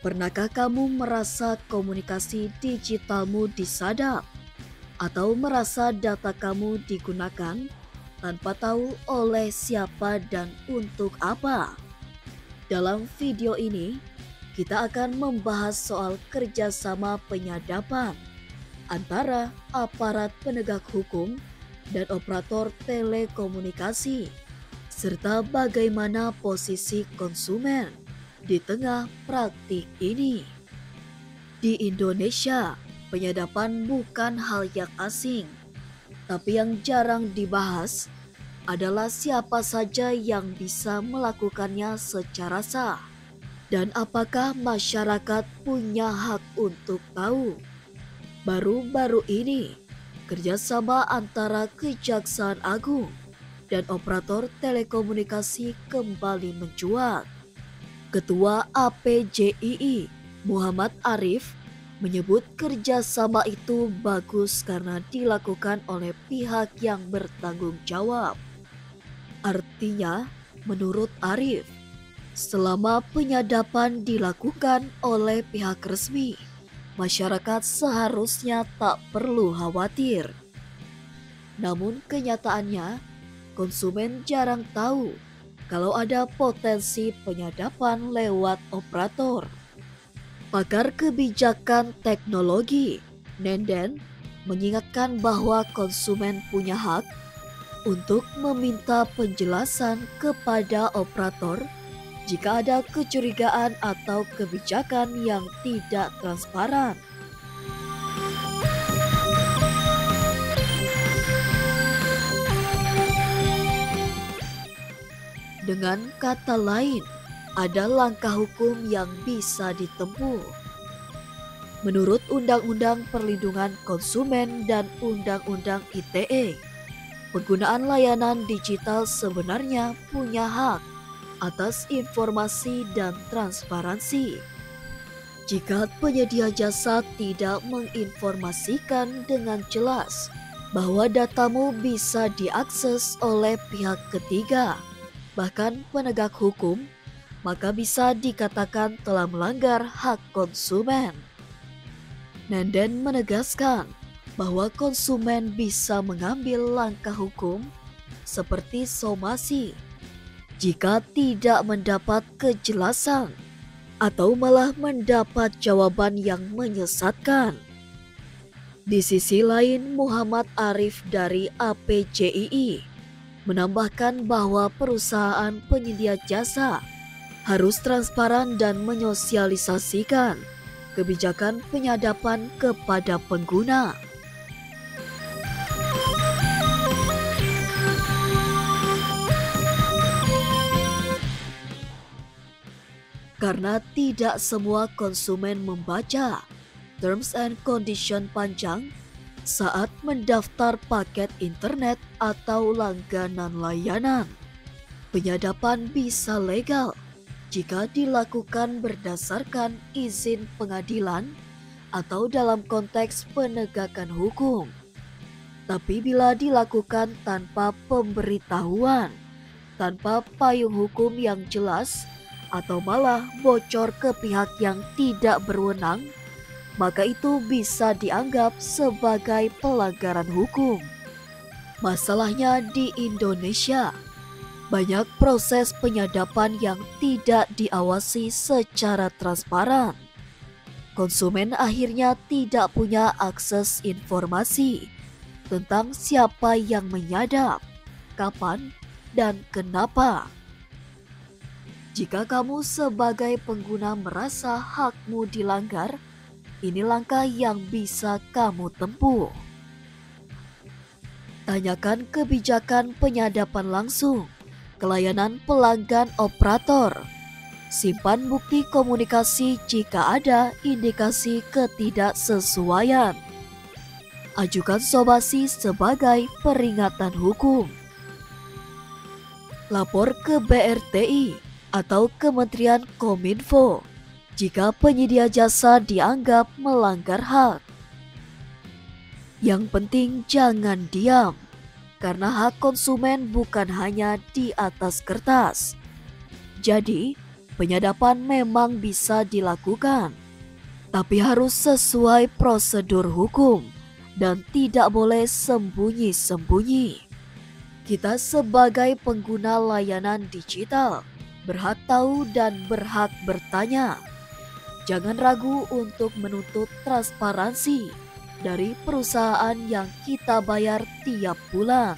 Pernahkah kamu merasa komunikasi digitalmu disadap atau merasa data kamu digunakan tanpa tahu oleh siapa dan untuk apa? Dalam video ini, kita akan membahas soal kerjasama penyadapan antara aparat penegak hukum dan operator telekomunikasi, serta bagaimana posisi konsumen di tengah praktik ini. Di Indonesia, penyadapan bukan hal yang asing, tapi yang jarang dibahas adalah siapa saja yang bisa melakukannya secara sah, dan apakah masyarakat punya hak untuk tahu. Baru-baru ini, kerjasama antara Kejaksaan Agung dan operator telekomunikasi kembali mencuat. Ketua APJII, Muhammad Arif, menyebut kerjasama itu bagus karena dilakukan oleh pihak yang bertanggung jawab. Artinya, menurut Arif, selama penyadapan dilakukan oleh pihak resmi, masyarakat seharusnya tak perlu khawatir. Namun kenyataannya, konsumen jarang tahu kalau ada potensi penyadapan lewat operator. Pakar kebijakan teknologi, Nenden, mengingatkan bahwa konsumen punya hak untuk meminta penjelasan kepada operator jika ada kecurigaan atau kebijakan yang tidak transparan. Dengan kata lain, ada langkah hukum yang bisa ditempuh. Menurut Undang-Undang Perlindungan Konsumen dan Undang-Undang ITE, penggunaan layanan digital sebenarnya punya hak atas informasi dan transparansi. Jika penyedia jasa tidak menginformasikan dengan jelas bahwa datamu bisa diakses oleh pihak ketiga, bahkan penegak hukum, maka bisa dikatakan telah melanggar hak konsumen. Nenden menegaskan bahwa konsumen bisa mengambil langkah hukum seperti somasi jika tidak mendapat kejelasan atau malah mendapat jawaban yang menyesatkan. Di sisi lain, Muhammad Arif dari APJII menambahkan bahwa perusahaan penyedia jasa harus transparan dan menyosialisasikan kebijakan penyadapan kepada pengguna. Karena tidak semua konsumen membaca terms and condition panjang saat mendaftar paket internet atau langganan layanan. Penyadapan bisa legal jika dilakukan berdasarkan izin pengadilan atau dalam konteks penegakan hukum. Tapi bila dilakukan tanpa pemberitahuan, tanpa payung hukum yang jelas, atau malah bocor ke pihak yang tidak berwenang, maka itu bisa dianggap sebagai pelanggaran hukum. Masalahnya di Indonesia, banyak proses penyadapan yang tidak diawasi secara transparan. Konsumen akhirnya tidak punya akses informasi tentang siapa yang menyadap, kapan, dan kenapa. Jika kamu sebagai pengguna merasa hakmu dilanggar, ini langkah yang bisa kamu tempuh. Tanyakan kebijakan penyadapan langsung ke layanan pelanggan operator. Simpan bukti komunikasi jika ada indikasi ketidaksesuaian. Ajukan somasi sebagai peringatan hukum. Lapor ke BRTI atau Kementerian Kominfo jika penyedia jasa dianggap melanggar hak. Yang penting jangan diam, karena hak konsumen bukan hanya di atas kertas. Jadi, Penyadapan memang bisa dilakukan, tapi harus sesuai prosedur hukum dan tidak boleh sembunyi-sembunyi. Kita sebagai pengguna layanan digital berhak tahu dan berhak bertanya. Jangan ragu untuk menuntut transparansi dari perusahaan yang kita bayar tiap bulan.